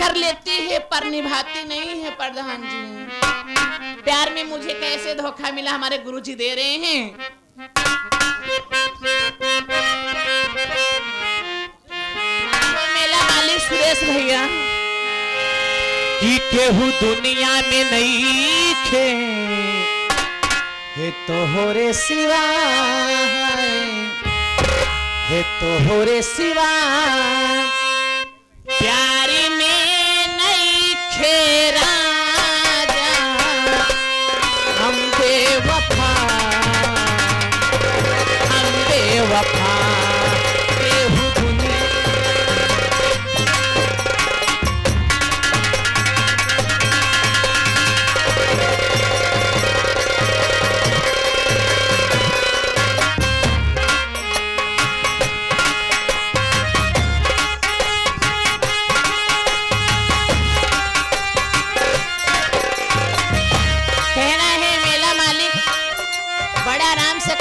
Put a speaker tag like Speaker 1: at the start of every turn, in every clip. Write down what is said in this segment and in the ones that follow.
Speaker 1: कर लेती है पर निभाती नहीं है प्रधान जी। प्यार में मुझे कैसे धोखा मिला हमारे गुरुजी दे रहे हैं। तो मेला मालिक सुरेश भैया
Speaker 2: कि केहू दुनिया में नहीं खे हे तो हो रे सिवा हे तो हो रे सिवा
Speaker 1: प्यारी में नहीं खे राजा
Speaker 2: हम बेवफा केहू दुनिया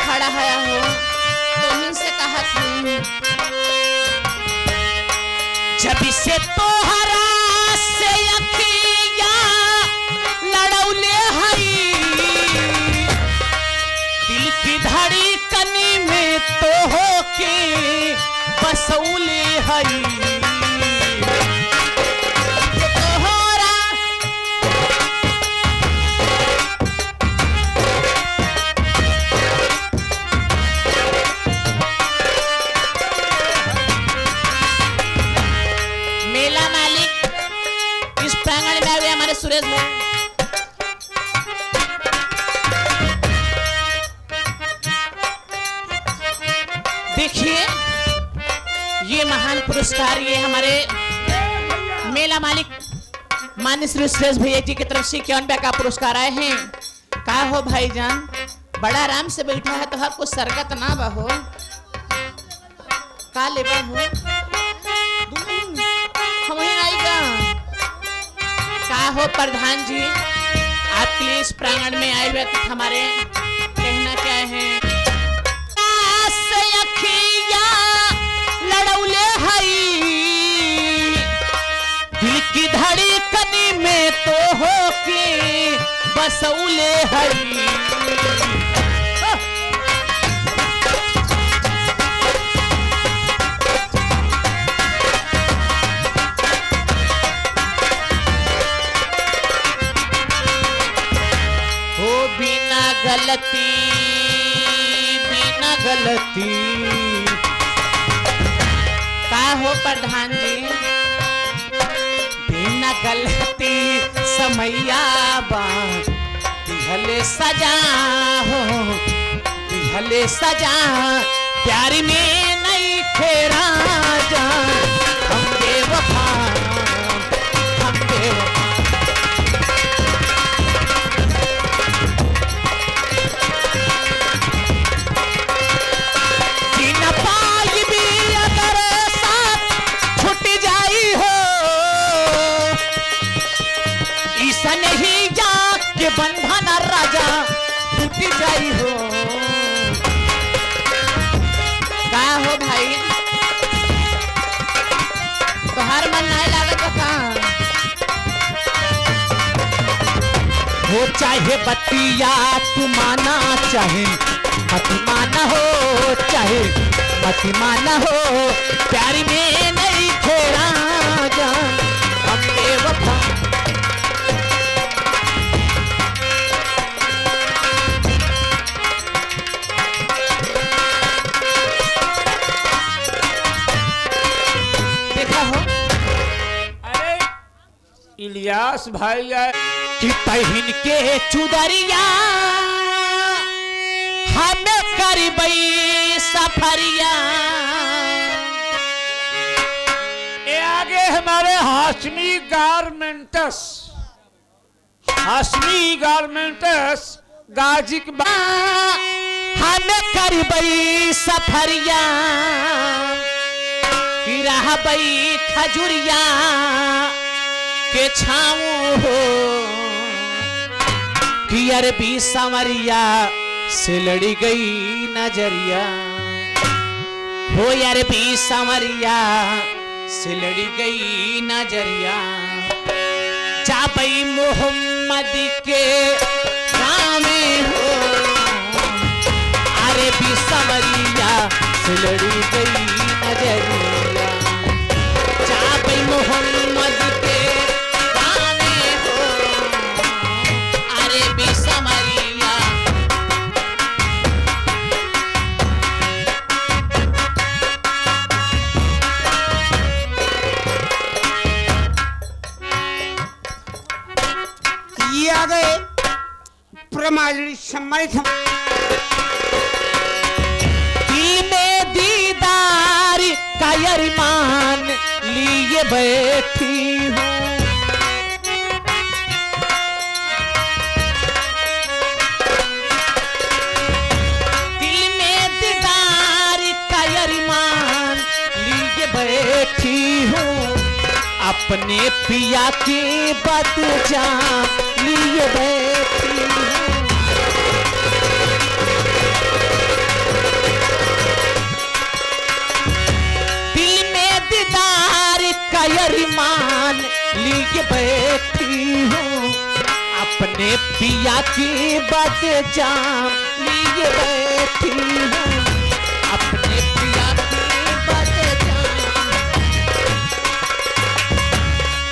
Speaker 1: खड़ा है हो तुम्हीं से कहत हुई
Speaker 2: जब से तोहरा से अखिया लड़ौले हई दिल की धड़कन में तो हो के बसौले हई
Speaker 1: सुरेश भाई देखिए ये महान पुरस्कार ये हमारे मेला मालिक माननीय श्री सुरेश भैया जी की तरफ से 51 का पुरस्कार आए हैं। का हो भाईजान बड़ा आराम से बैठा है तो हर कुछ सरकत ना बहो का लेबा हो हम आएगा का हो प्रधान जी आपके लिए इस प्रांगण में आए हुए तो हमारे कहना क्या है
Speaker 2: लड़ौले हई दिल की धड़कन में तो हो के बसौले हई बिना गलती
Speaker 1: का हो प्रधान जी
Speaker 2: बिना गलती समैया बा दिहले सजा हो दिहले सजा प्यार में नहीं फेरा जा हम बेवफा हम बेवफा नहीं जा के बंधन राजा टूट जाई हो
Speaker 1: का हो भाई तोहार मन नहीं लागत का
Speaker 2: हो चाहे बतिया तू माना चाहे मत माना हो चाहे मत माना हो प्यार में नहीं खेरा जा हम बेवफा
Speaker 3: इलियास भाई आए
Speaker 2: कि पहन के चुदरिया हमें करबई सफरिया
Speaker 3: ये आगे हमारे हाशमी गारमेंट्स गाजी के
Speaker 2: हमें करबई सफरिया कि रहबई खजुरिया के छाऊं हो कि अरबी समरिया से लड़ी गई नजरिया हो अरबी समरिया से लड़ी गई नजरिया
Speaker 1: चाबई मोहम्मद के गाँव में हो, अरे भी समरिया से लड़ी गई नजरिया। चाबई मोहम्मद के गाँव में हो, अरे भी समरिया।
Speaker 4: ये आ गए प्रमाणी सम्मानित
Speaker 1: दिल में दीदार का अरमान लिए बैठी हूँ। दिल में दीदार का अरमान लिए बैठी हूँ। अपने पिया की बदजाम लिए बैठी हूँ। दिल में दीदार का अरमान लिए बैठी हूँ। अपने पिया की बदजाम लिए बैठी हूँ। अपने पिया की बदजाम,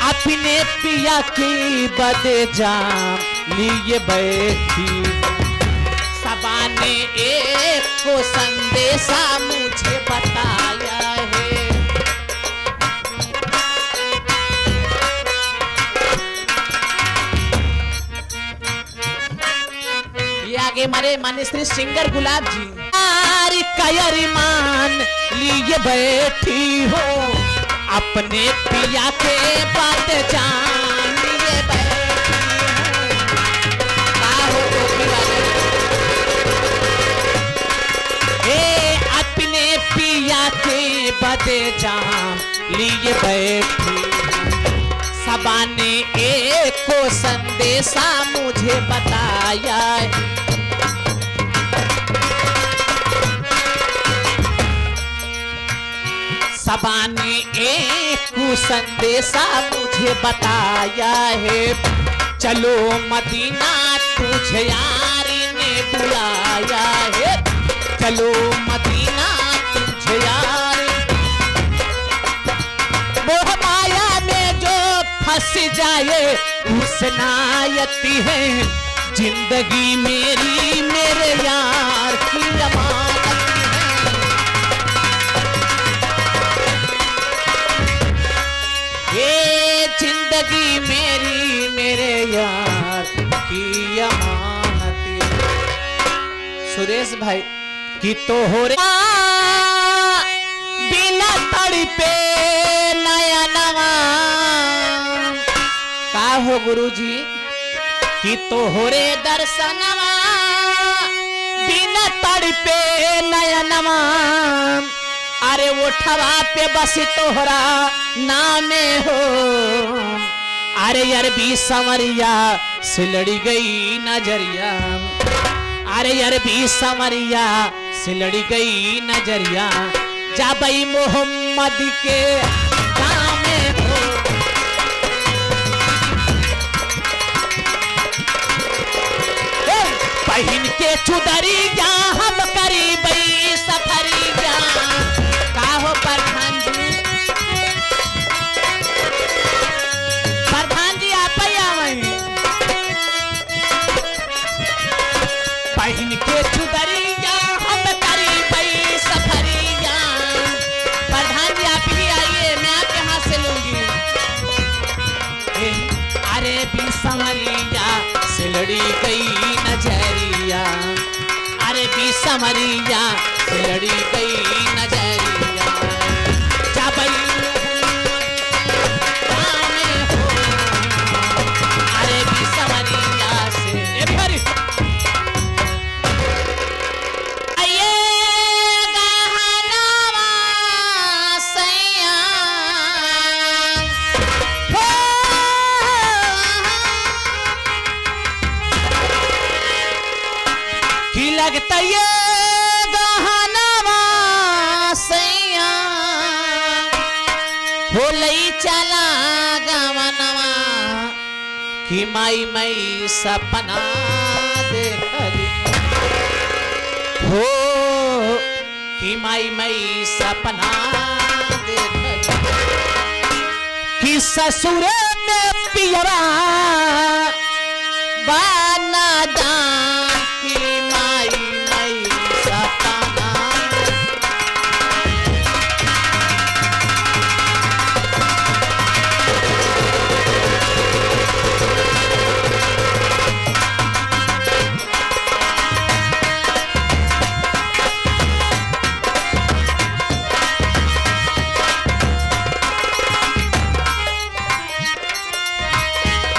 Speaker 1: अपने पिया की बदजाम लिए बैठी हूँ। सबा ने एक को संदेशा मुझे बताया है। ये आगे हमारे मान्य श्री सिंगर गुलाब जी। यार का अरमान लिए बैठी हो, अपने पिया के बदजाम लिए बैठी हो। का हो टोपी वाले, अपने पिया के बदजाम लिए बैठी। सबा ने एक को संदेशा मुझे बताया। सबा ने एक को संदेशा मुझे बताया है। चलो मदीना तुझे यारी ने बुलाया है। चलो मदीना तुझे यारी, मोह माया में जो फंस जाए उस नायती है। जिंदगी मेरी मेरे यार की अमानत है। ये जिंदगी मेरी मेरे यार की अमानत है। सुरेश भाई कि तो हो रे बिना तड़पे नया नवा। का हो गुरुजी कि तो हो रे दर्शनवा बिना तड़पे नया नवा। अरे उठवा पे बस तोहरा नामे हो। अरे अरबी संवरिया से लड़ी गई नजरिया। अरे अरबी संवरिया से लड़ी गई नजरिया। जाबई मोहम्मद के गाँव में हो, पहन के चुदरिया हम करीबई सफरिया। का हो प्रधान जी, प्रधान जी आप ही आवें। पहन के चुदरिया हम करीबई सफरिया। प्रधान जी आप ही आइए, मैं आपके हाथ से लूंगी। अरे भी संवरिया से लड़ी गई नजरिया। अरे भी संवरिया से लड़ी गई नजरिया। जाबई गाँव में हो, अरे भी संवरिया से आइए गहनवा सैया। हो की लगता ये गहनवा सैया। हो लई चला गवनवा कि माई मई सपना देखली हो कि माई मई सपना देखली कि ससुरे में पियरा बाना दान की माई मई सपना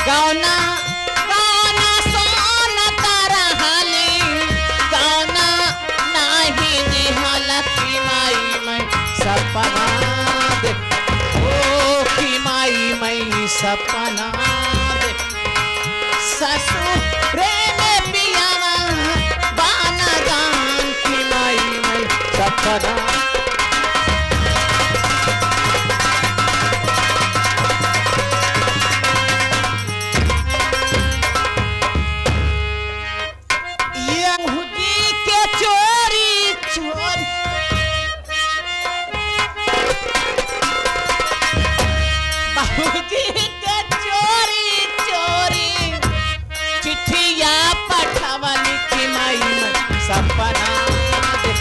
Speaker 1: गौना गौना सोना तारा हाली गौना नाही निहाला की माई मैं सपना देख ओ की माई मैं सपना देख ससुर में पियावा बाना दान की माई मैं सपना जी के चोरी चोरी बाबूजी के चोरी चोरी चिट्ठिया पठावली की माई मैं सपना देख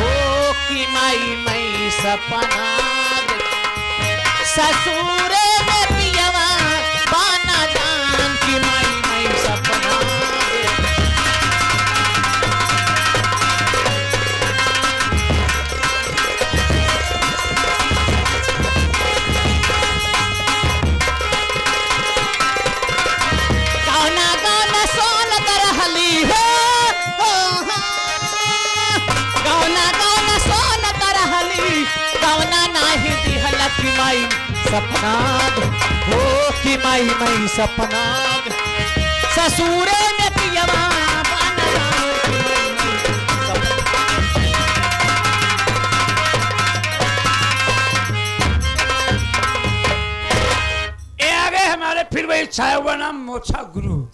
Speaker 1: ओ की माई मैं सपना देख ससुर में पियवा बाना दान की माई मैं सपना देख गौना गौना सोन तरहली हो गौना गौना सोन तरहली गौना नाही दिहला की माई सपना हो की माई मई सपना ससुरे में पियवा बाना
Speaker 3: ये आगे हमारे फिर वही छाया हुआ नाम मोछा गुरु।